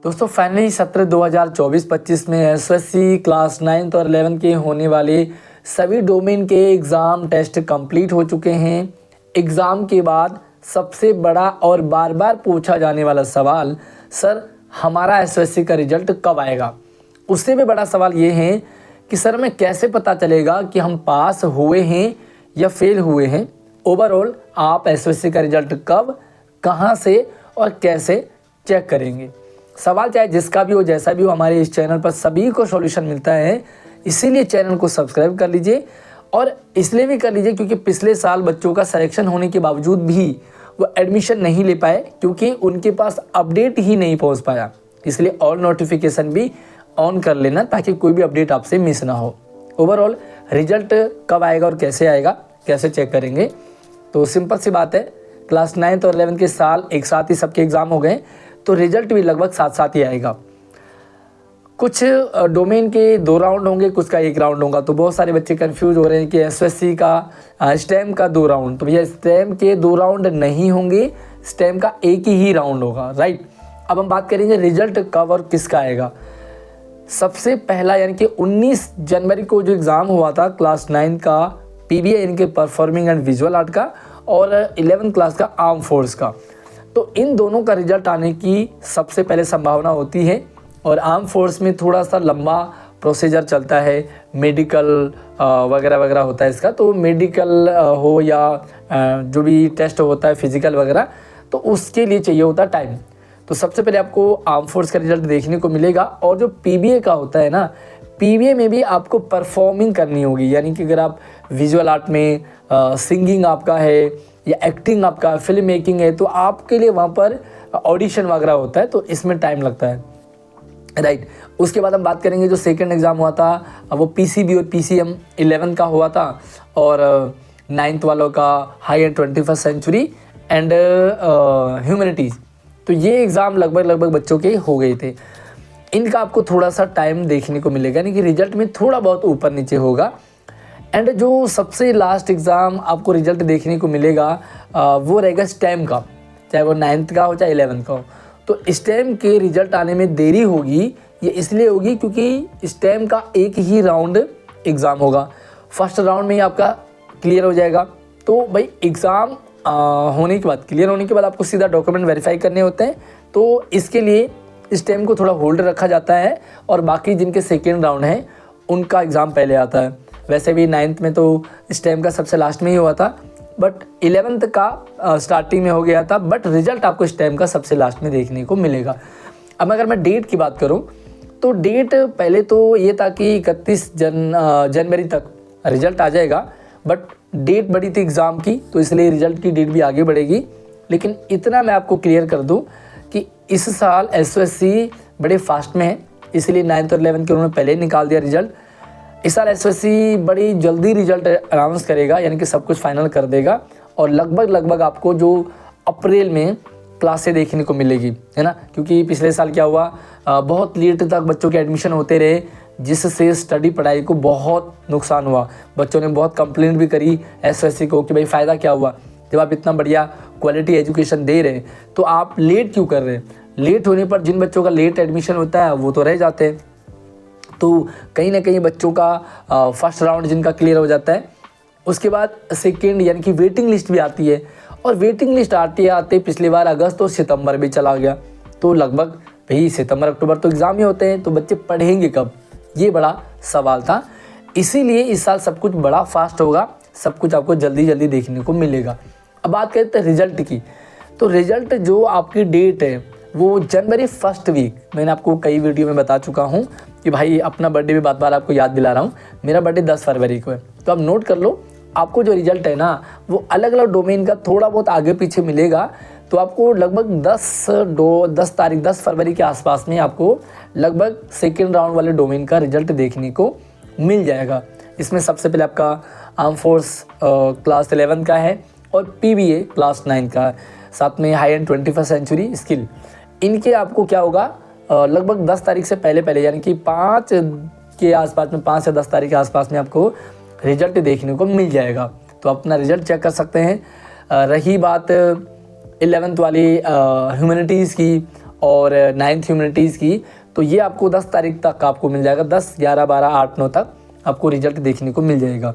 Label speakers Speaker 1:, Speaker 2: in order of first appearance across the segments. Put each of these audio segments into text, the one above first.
Speaker 1: दोस्तों फाइनली सत्र 2024-25 में एसएससी क्लास 9th और 11th के होने वाले सभी डोमेन के एग्ज़ाम टेस्ट कंप्लीट हो चुके हैं। एग्ज़ाम के बाद सबसे बड़ा और बार बार पूछा जाने वाला सवाल, सर हमारा एसएससी का रिजल्ट कब आएगा। उससे भी बड़ा सवाल ये है कि सर हमें कैसे पता चलेगा कि हम पास हुए हैं या फेल हुए हैं। ओवरऑल आप एसएससी का रिजल्ट कब, कहाँ से और कैसे चेक करेंगे। सवाल चाहे जिसका भी हो, जैसा भी हो, हमारे इस चैनल पर सभी को सॉल्यूशन मिलता है। इसीलिए चैनल को सब्सक्राइब कर लीजिए और इसलिए भी कर लीजिए क्योंकि पिछले साल बच्चों का सिलेक्शन होने के बावजूद भी वो एडमिशन नहीं ले पाए क्योंकि उनके पास अपडेट ही नहीं पहुंच पाया। इसलिए ऑल नोटिफिकेशन भी ऑन कर लेना ताकि कोई भी अपडेट आपसे मिस ना हो। ओवरऑल रिजल्ट कब आएगा और कैसे आएगा, कैसे चेक करेंगे, तो सिंपल सी बात है। क्लास 9th और 11th के साल एक साथ ही सबके एग्ज़ाम हो गए तो रिजल्ट भी लगभग साथ साथ ही आएगा। कुछ डोमेन के 2 राउंड होंगे, कुछ का 1 राउंड होगा। तो बहुत सारे बच्चे कंफ्यूज हो रहे हैं कि एसएससी का स्टेम का 2 राउंड, तो भैया स्टेम के 2 राउंड नहीं होंगे, स्टेम का एक ही राउंड होगा, राइट। अब हम बात करेंगे रिजल्ट कब और किसका आएगा। सबसे पहला यानी कि 19 जनवरी को जो एग्ज़ाम हुआ था क्लास 9 का पीबीए यानी कि परफॉर्मिंग एंड विजुअल आर्ट का और 11th क्लास का आर्म फोर्स का, तो इन दोनों का रिजल्ट आने की सबसे पहले संभावना होती है। और आर्म फोर्स में थोड़ा सा लंबा प्रोसीजर चलता है, मेडिकल वगैरह वगैरह होता है इसका। तो मेडिकल हो या जो भी टेस्ट होता है फिजिकल वगैरह, तो उसके लिए चाहिए होता है टाइम। तो सबसे पहले आपको आर्म फोर्स का रिजल्ट देखने को मिलेगा। और जो पीबीए का होता है ना, पीबीए में भी आपको परफॉर्मिंग करनी होगी, यानी कि अगर आप विजुअल आर्ट में सिंगिंग आपका है या एक्टिंग आपका फिल्म मेकिंग है तो आपके लिए वहाँ पर ऑडिशन वगैरह होता है, तो इसमें टाइम लगता है, राइट। उसके बाद हम बात करेंगे जो सेकंड एग्ज़ाम हुआ था वो पीसीबी और पीसीएम 11th का हुआ था और 9th वालों का high and 21st century and humanities. तो ये एग्ज़ाम लगभग बच्चों के हो गए थे। इनका आपको थोड़ा सा टाइम देखने को मिलेगा, यानी कि रिजल्ट में थोड़ा बहुत ऊपर नीचे होगा। एंड जो सबसे लास्ट एग्ज़ाम आपको रिजल्ट देखने को मिलेगा वो रहेगा स्टेम का, चाहे वो 9th का हो चाहे 11th का हो। तो स्टेम के रिजल्ट आने में देरी होगी, ये इसलिए होगी क्योंकि स्टेम का एक ही राउंड एग्ज़ाम होगा। फर्स्ट राउंड में ही आपका क्लियर हो जाएगा। तो भाई एग्ज़ाम होने के बाद, क्लियर होने के बाद आपको सीधा डॉक्यूमेंट वेरीफाई करने होते हैं, तो इसके लिए स्टेम को थोड़ा होल्ड रखा जाता है और बाकी जिनके सेकेंड राउंड है उनका एग्ज़ाम पहले आता है। वैसे भी 9th में तो स्टेम का सबसे लास्ट में ही हुआ था, बट 11th का स्टार्टिंग में हो गया था, बट रिजल्ट आपको स्टेम का सबसे लास्ट में देखने को मिलेगा। अब अगर मैं डेट की बात करूं तो डेट पहले तो ये था कि 31 जनवरी तक रिजल्ट आ जाएगा, बट डेट बढ़ी थी एग्ज़ाम की तो इसलिए रिजल्ट की डेट भी आगे बढ़ेगी। लेकिन इतना मैं आपको क्लियर कर दूं कि इस साल एसएससी बड़े फास्ट में है, इसलिए 9th और 11th के उन्होंने पहले ही निकाल दिया रिजल्ट। इस साल एसएससी बड़ी जल्दी रिजल्ट अनाउंस करेगा, यानी कि सब कुछ फाइनल कर देगा और लगभग आपको जो अप्रैल में क्लासें देखने को मिलेगी, है ना। क्योंकि पिछले साल क्या हुआ, बहुत लेट तक बच्चों के एडमिशन होते रहे, जिससे स्टडी पढ़ाई को बहुत नुकसान हुआ। बच्चों ने बहुत कंप्लेंट भी करी एसएससी को कि भाई फ़ायदा क्या हुआ, जब आप इतना बढ़िया क्वालिटी एजुकेशन दे रहे हैं तो आप लेट क्यों कर रहे हैं। लेट होने पर जिन बच्चों का लेट एडमिशन होता है वो तो रह जाते हैं। तो कहीं ना कहीं बच्चों का फर्स्ट राउंड जिनका क्लियर हो जाता है, उसके बाद सेकेंड यानी कि वेटिंग लिस्ट भी आती है। और वेटिंग लिस्ट आते आते पिछली बार अगस्त और सितंबर भी चला गया, तो लगभग भाई सितंबर अक्टूबर तो एग्ज़ाम ही होते हैं, तो बच्चे पढ़ेंगे कब, ये बड़ा सवाल था। इसीलिए इस साल सब कुछ बड़ा फास्ट होगा, सब कुछ आपको जल्दी देखने को मिलेगा। अब बात करते हैं रिजल्ट की, तो रिजल्ट जो आपकी डेट है वो जनवरी फर्स्ट वीक, मैंने आपको कई वीडियो में बता चुका हूँ कि भाई अपना बर्थडे भी बार आपको याद दिला रहा हूँ, मेरा बर्थडे 10 फरवरी को है। तो आप नोट कर लो, आपको जो रिजल्ट है ना वो अलग अलग डोमेन का थोड़ा बहुत आगे पीछे मिलेगा। तो आपको लगभग 10 फरवरी के आसपास में आपको लगभग सेकेंड राउंड वाले डोमेन का रिजल्ट देखने को मिल जाएगा। इसमें सबसे पहले आपका आर्म फोर्स क्लास 11 का है और पीबीए क्लास 9 का है, साथ में high and 21st century skill. इनके आपको क्या होगा, लगभग 10 तारीख से पहले यानी कि 5 के आसपास में, 5 से 10 तारीख के आसपास में आपको रिजल्ट देखने को मिल जाएगा। तो अपना रिजल्ट चेक कर सकते हैं। रही बात 11th वाली ह्यूमैनिटीज़ की और 9th ह्यूमैनिटीज़ की, तो ये आपको 10 तारीख तक आपको मिल जाएगा। 10, 11, 12, 8, 9 तक आपको रिजल्ट देखने को मिल जाएगा।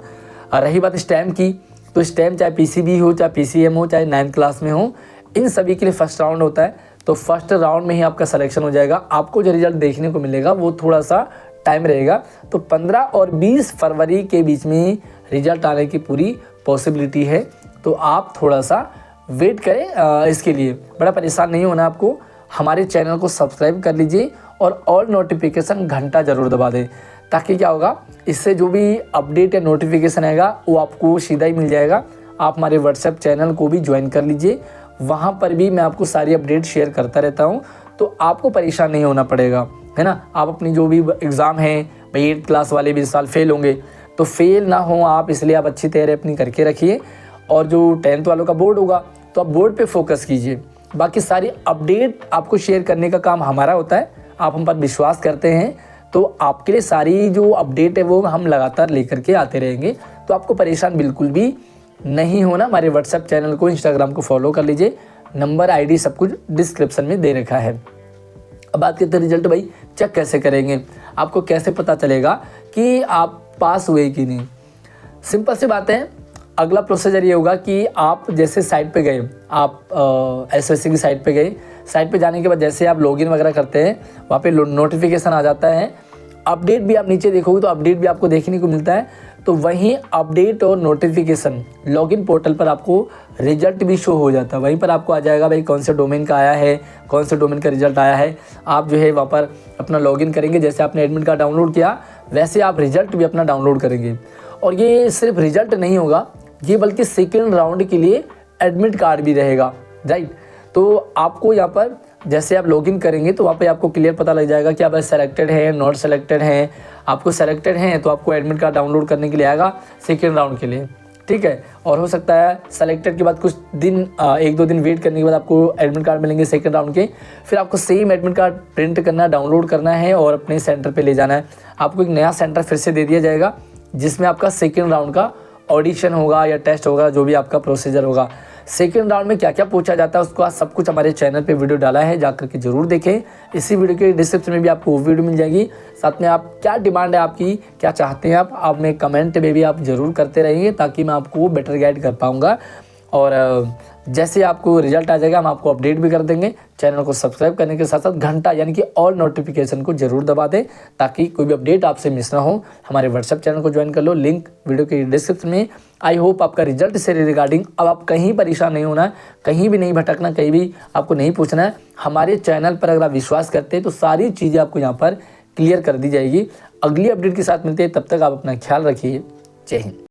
Speaker 1: और रही बात स्टेम की, तो स्टेम चाहे पीसीबी हो, चाहे पीसीएम हो, चाहे 9th क्लास में हो, इन सभी के लिए फर्स्ट राउंड होता है। तो फर्स्ट राउंड में ही आपका सिलेक्शन हो जाएगा। आपको जो रिजल्ट देखने को मिलेगा वो थोड़ा सा टाइम रहेगा। तो 15 और 20 फरवरी के बीच में रिजल्ट आने की पूरी पॉसिबिलिटी है। तो आप थोड़ा सा वेट करें। इसके लिए बड़ा परेशान नहीं होना आपको। हमारे चैनल को सब्सक्राइब कर लीजिए और ऑल नोटिफिकेशन घंटा ज़रूर दबा दें, ताकि क्या होगा, इससे जो भी अपडेट या नोटिफिकेशन आएगा वो आपको सीधा ही मिल जाएगा। आप हमारे व्हाट्सएप चैनल को भी ज्वाइन कर लीजिए, वहाँ पर भी मैं आपको सारी अपडेट शेयर करता रहता हूँ। तो आपको परेशान नहीं होना पड़ेगा, है ना। आप अपनी जो भी एग्ज़ाम है, भाई 8th क्लास वाले भी इस साल फेल होंगे, तो फेल ना हो आप, इसलिए आप अच्छी तैयारी अपनी करके रखिए। और जो 10th वालों का बोर्ड होगा तो आप बोर्ड पे फोकस कीजिए। बाकी सारी अपडेट आपको शेयर करने का काम हमारा होता है। आप हम पर विश्वास करते हैं तो आपके लिए सारी जो अपडेट है वो हम लगातार लेकर के आते रहेंगे। तो आपको परेशान बिल्कुल भी नहीं होना। हमारे व्हाट्सएप चैनल को, इंस्टाग्राम को फॉलो कर लीजिए। नंबर, आईडी सब कुछ डिस्क्रिप्शन में दे रखा है। अब बात करते हैं रिजल्ट। भाई चेक कैसे करेंगे, आपको कैसे पता चलेगा कि आप पास हुए कि नहीं। सिंपल सी बात है। अगला प्रोसीजर ये होगा कि आप जैसे साइट पे गए, आप एसएससी की साइट पे गए। साइट पे जाने के बाद जैसे आप लॉगिन वगैरह करते हैं, वहाँ पे नोटिफिकेशन आ जाता है। अपडेट भी आप नीचे देखोगे तो अपडेट भी आपको देखने को मिलता है। तो वहीं अपडेट और नोटिफिकेशन लॉगिन पोर्टल पर आपको रिजल्ट भी शो हो जाता है। वहीं पर आपको आ जाएगा भाई कौन से डोमेन का आया है, कौन से डोमेन का रिजल्ट आया है। आप जो है वहाँ पर अपना लॉगिन करेंगे। जैसे आपने एडमिट कार्ड डाउनलोड किया, वैसे आप रिजल्ट भी अपना डाउनलोड करेंगे। और ये सिर्फ रिजल्ट नहीं होगा, ये बल्कि सेकेंड राउंड के लिए एडमिट कार्ड भी रहेगा, राइट। तो आपको यहाँ पर जैसे आप लॉगिन करेंगे तो वहाँ पे आपको क्लियर पता लग जाएगा कि आप सेलेक्टेड है, नॉट सेलेक्टेड हैं। आपको सेलेक्टेड हैं तो आपको एडमिट कार्ड डाउनलोड करने के लिए आएगा सेकेंड राउंड के लिए, ठीक है। और हो सकता है सेलेक्टेड के बाद कुछ दिन, 1-2 दिन वेट करने के बाद आपको एडमिट कार्ड मिलेंगे सेकेंड राउंड के। फिर आपको सेम एडमिट कार्ड प्रिंट करना, डाउनलोड करना है और अपने सेंटर पर ले जाना है। आपको एक नया सेंटर फिर से दे दिया जाएगा, जिसमें आपका सेकेंड राउंड का ऑडिशन होगा या टेस्ट होगा, जो भी आपका प्रोसीजर होगा। सेकेंड राउंड में क्या क्या पूछा जाता है उसको आज सब कुछ हमारे चैनल पे वीडियो डाला है, जाकर के जरूर देखें। इसी वीडियो के डिस्क्रिप्शन में भी आपको वो वीडियो मिल जाएगी। साथ में आप क्या डिमांड है आपकी, क्या चाहते हैं आप में कमेंट में भी आप ज़रूर करते रहिए, ताकि मैं आपको बेटर गाइड कर पाऊँगा। और जैसे आपको रिजल्ट आ जाएगा हम आपको अपडेट भी कर देंगे। चैनल को सब्सक्राइब करने के साथ साथ घंटा यानी कि ऑल नोटिफिकेशन को जरूर दबा दें, ताकि कोई भी अपडेट आपसे मिस ना हो। हमारे व्हाट्सएप चैनल को ज्वाइन कर लो, लिंक वीडियो के डिस्क्रिप्शन में। आई होप आपका रिजल्ट से रिगार्डिंग अब आप कहीं परेशान नहीं होना, कहीं भी नहीं भटकना, कहीं भी आपको नहीं पूछना है। हमारे चैनल पर अगर आप विश्वास करते हैं तो सारी चीज़ें आपको यहाँ पर क्लियर कर दी जाएगी। अगली अपडेट के साथ मिलते हैं, तब तक आप अपना ख्याल रखिए। जय हिंद।